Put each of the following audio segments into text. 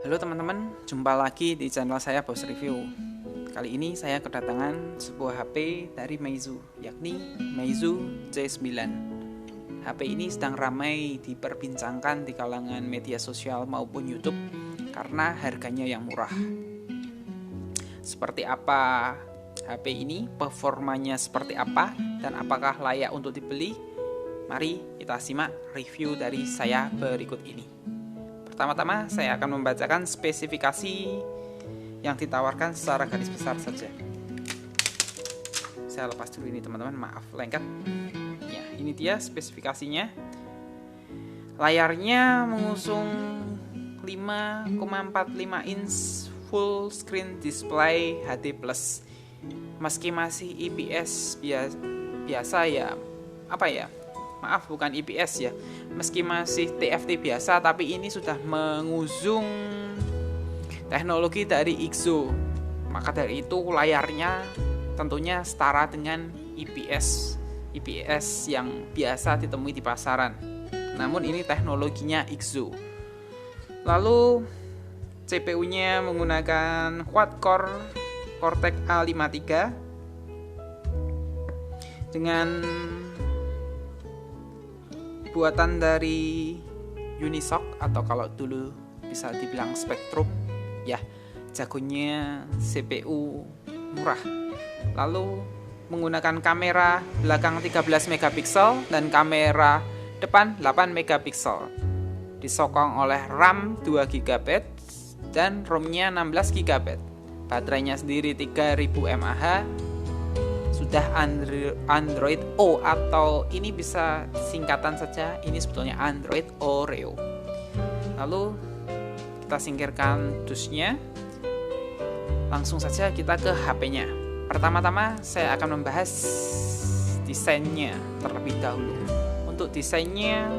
Halo teman-teman, jumpa lagi di channel saya Bos Review. Kali ini saya kedatangan sebuah HP dari Meizu, yakni Meizu C9. HP ini sedang ramai diperbincangkan di kalangan media sosial maupun YouTube karena harganya yang murah. Seperti apa HP ini, performanya seperti apa, dan apakah layak untuk dibeli? Mari kita simak review dari saya berikut ini. Pertama-tama saya akan membacakan spesifikasi yang ditawarkan secara garis besar saja. Saya lepas dulu ini teman-teman, maaf lengket. Ya, ini dia spesifikasinya. Layarnya mengusung 5,45 inch full screen display HD+. Meski masih IPS biasa ya, maaf bukan IPS ya. Meski masih TFT biasa, tapi ini sudah mengusung teknologi dari IGZO. Maka dari itu layarnya tentunya setara dengan IPS yang biasa ditemui di pasaran. Namun ini teknologinya IGZO. Lalu CPU-nya menggunakan quad-core Cortex A53 dengan buatan dari Unisoc, atau kalau dulu bisa dibilang Spectrum ya, jagonya CPU murah. Lalu menggunakan kamera belakang 13 megapiksel dan kamera depan 8 megapiksel, disokong oleh RAM 2 GB dan ROM-nya 16 GB. Baterainya sendiri 3000 mAh. Sudah Android O, atau ini bisa singkatan saja, ini sebetulnya Android Oreo. Lalu kita singkirkan dusnya, langsung saja kita ke HP-nya. Pertama-tama saya akan membahas desainnya terlebih dahulu. Untuk desainnya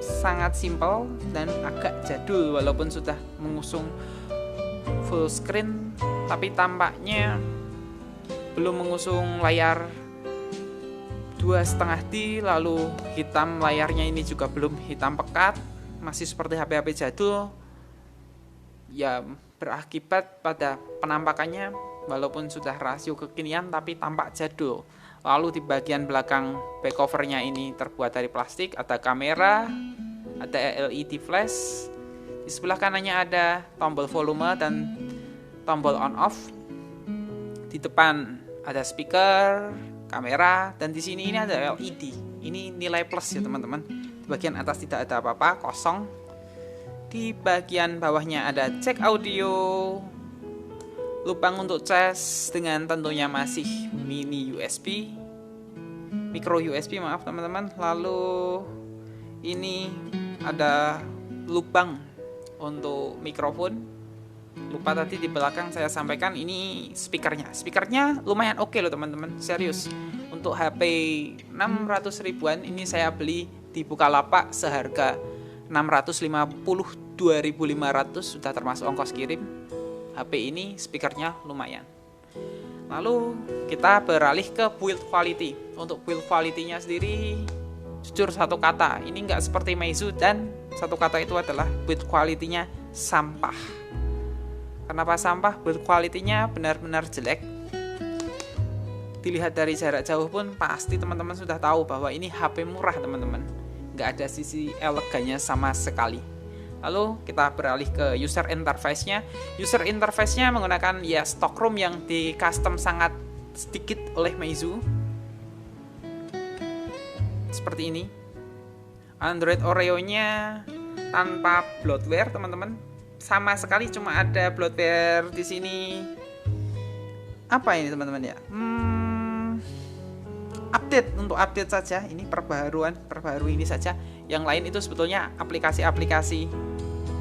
sangat simpel dan agak jadul, walaupun sudah mengusung full screen, tapi tampaknya belum mengusung layar 2,5D. Lalu hitam layarnya ini juga belum hitam pekat, masih seperti HP-HP jadul ya, berakibat pada penampakannya walaupun sudah rasio kekinian tapi tampak jadul. Lalu di bagian belakang back covernya ini terbuat dari plastik, ada kamera, ada LED flash, di sebelah kanannya ada tombol volume dan tombol on off. Di depan ada speaker, kamera, dan di sini ini ada LED. Ini nilai plus ya teman-teman. Di bagian atas tidak ada apa-apa, kosong. Di bagian bawahnya ada jack audio, lubang untuk cas dengan tentunya masih micro USB maaf teman-teman. Lalu ini ada lubang untuk mikrofon. Lupa tadi di belakang saya sampaikan, ini speakernya lumayan oke loh teman-teman, serius. Untuk HP 600 ribuan ini saya beli di Bukalapak seharga 652.500, sudah termasuk ongkos kirim. HP ini speakernya lumayan. Lalu kita beralih ke build quality. Untuk build quality-nya sendiri, jujur satu kata, ini nggak seperti Meizu, dan satu kata itu adalah build quality-nya sampah. Kenapa sampah? Build quality-nya benar-benar jelek. Dilihat dari jarak jauh pun pasti teman-teman sudah tahu bahwa ini HP murah teman-teman. Nggak ada sisi elegannya sama sekali. Lalu kita beralih ke user interface-nya. User interface-nya menggunakan ya stock ROM yang di custom sangat sedikit oleh Meizu. Seperti ini. Android Oreo-nya tanpa bloatware teman-teman. Sama sekali, cuma ada bloatware di sini. Apa ini teman-teman ya? Update saja. Ini perbaharu ini saja. Yang lain itu sebetulnya aplikasi-aplikasi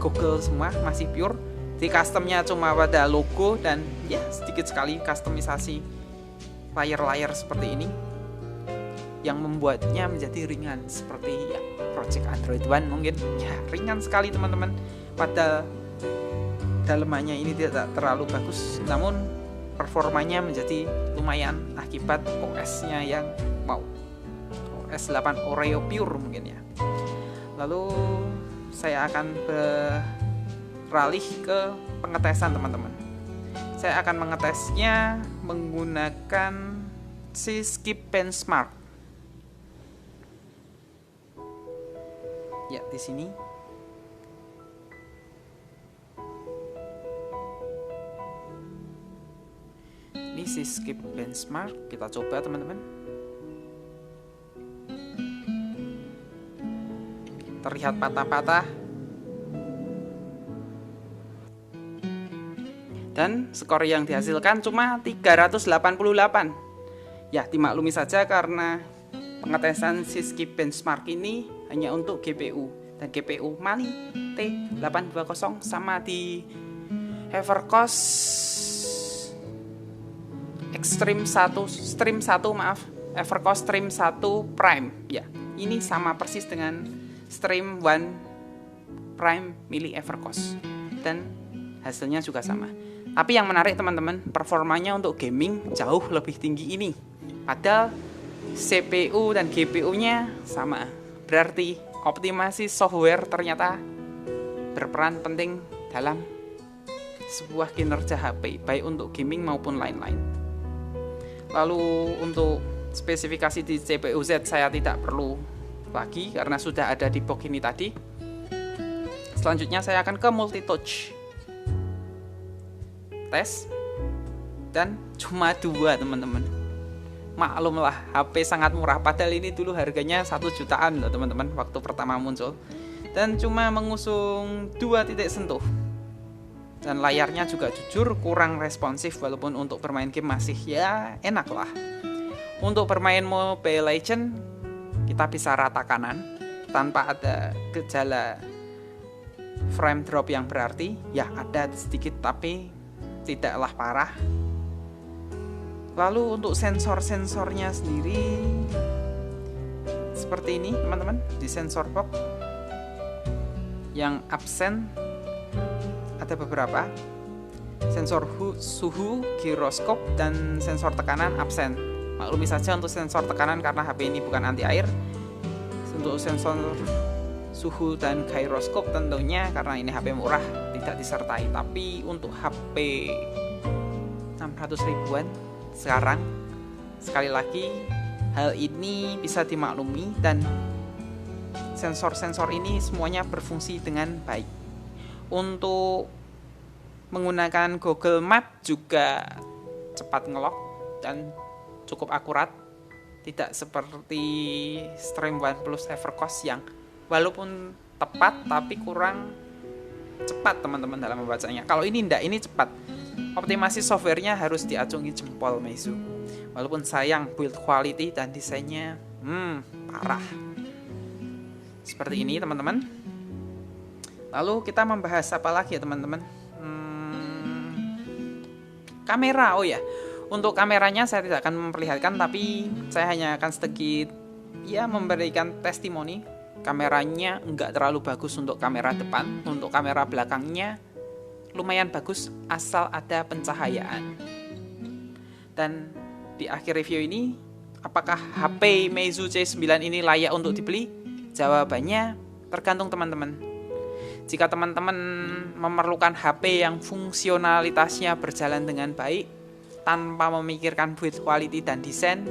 Google semua, masih pure. Di customnya cuma pada logo dan ya sedikit sekali customisasi layar-layar seperti ini, yang membuatnya menjadi ringan seperti ya Project Android One mungkin. Ya ringan sekali teman-teman. Pada dalemannya ini tidak terlalu bagus, namun performanya menjadi lumayan akibat OS-nya yang OS 8 Oreo pure mungkin ya. Lalu saya akan beralih ke pengetesan teman-teman. Saya akan mengetesnya menggunakan si Skip Benchmark. Ya, di sini. Ini si Skip Benchmark, kita coba teman-teman. Terlihat patah-patah. Dan skor yang dihasilkan cuma 388. Ya, dimaklumi saja karena pengetesan si Skip Benchmark ini hanya untuk GPU. Dan GPU Mali T820 sama di Evercost Extreme 1 Stream 1 Evercost Stream 1 Prime. Ya, ini sama persis dengan Stream 1 Prime milik Evercost. Dan hasilnya juga sama. Tapi yang menarik teman-teman, performanya untuk gaming jauh lebih tinggi ini. Padahal CPU dan GPU-nya sama. Berarti optimasi software ternyata berperan penting dalam sebuah kinerja HP, baik untuk gaming maupun lain-lain. Lalu untuk spesifikasi di CPU Z saya tidak perlu lagi karena sudah ada di box ini tadi. Selanjutnya saya akan ke multi-touch. Tes. Dan cuma 2 teman-teman. Maklumlah, HP sangat murah. Padahal ini dulu harganya 1 jutaan loh teman-teman waktu pertama muncul. Dan cuma mengusung 2 titik sentuh. Dan layarnya juga jujur kurang responsif, walaupun untuk bermain game masih ya enak lah. Untuk bermain Mobile Legends kita bisa rata kanan tanpa ada gejala frame drop yang berarti. Ya ada sedikit tapi tidaklah parah. Lalu untuk sensor-sensornya sendiri seperti ini teman-teman. Di sensor box yang absen ada beberapa. Sensor suhu, giroskop, dan sensor tekanan absen. Maklumi saja untuk sensor tekanan karena HP ini bukan anti air. Untuk sensor suhu dan giroskop tentunya karena ini HP murah tidak disertai. Tapi untuk HP 600 ribuan sekarang, sekali lagi hal ini bisa dimaklumi dan sensor-sensor ini semuanya berfungsi dengan baik. Untuk menggunakan Google Map juga cepat ngelok dan cukup akurat, tidak seperti Stream 1 Plus Evercost yang walaupun tepat tapi kurang cepat teman-teman dalam membacanya. Kalau ini enggak, ini cepat. Optimasi softwarenya harus diacungi jempol Meizu. Walaupun sayang build quality dan desainnya parah. Seperti ini teman-teman. Lalu kita membahas apa lagi ya teman-teman? Kamera, oh ya. Untuk kameranya saya tidak akan memperlihatkan, tapi saya hanya akan sedikit ya memberikan testimoni. Kameranya enggak terlalu bagus untuk kamera depan. Untuk kamera belakangnya lumayan bagus asal ada pencahayaan. Dan di akhir review ini, apakah HP Meizu C9 ini layak untuk dibeli? Jawabannya tergantung teman-teman. Jika teman-teman memerlukan HP yang fungsionalitasnya berjalan dengan baik tanpa memikirkan build quality dan desain,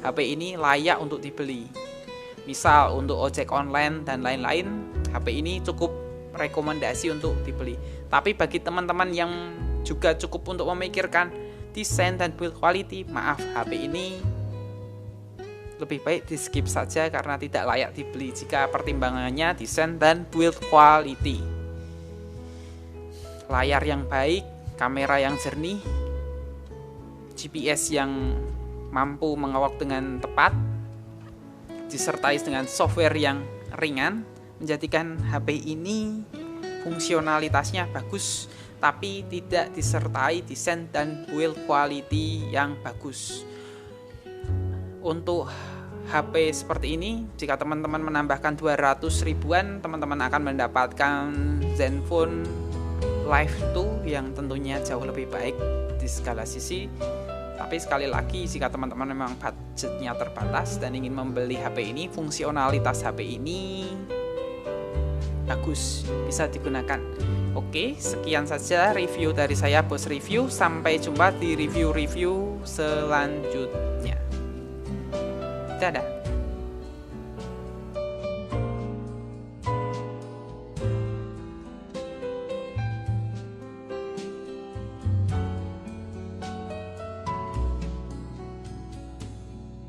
HP ini layak untuk dibeli. Misal untuk ojek online dan lain-lain, HP ini cukup rekomendasi untuk dibeli. Tapi bagi teman-teman yang juga cukup untuk memikirkan desain dan build quality, maaf, HP ini lebih baik di skip saja karena tidak layak dibeli jika pertimbangannya desain dan build quality. Layar yang baik, kamera yang jernih, GPS yang mampu mengawak dengan tepat, disertai dengan software yang ringan, menjadikan HP ini fungsionalitasnya bagus, tapi tidak disertai desain dan build quality yang bagus. Untuk HP seperti ini, jika teman-teman menambahkan 200 ribuan, teman-teman akan mendapatkan Zenfone Live 2 yang tentunya jauh lebih baik di segala sisi. Tapi sekali lagi, jika teman-teman memang budgetnya terbatas dan ingin membeli HP ini, fungsionalitas HP ini bagus, bisa digunakan. Oke, sekian saja review dari saya, Bos Review. Sampai jumpa di review-review selanjutnya. Dadah.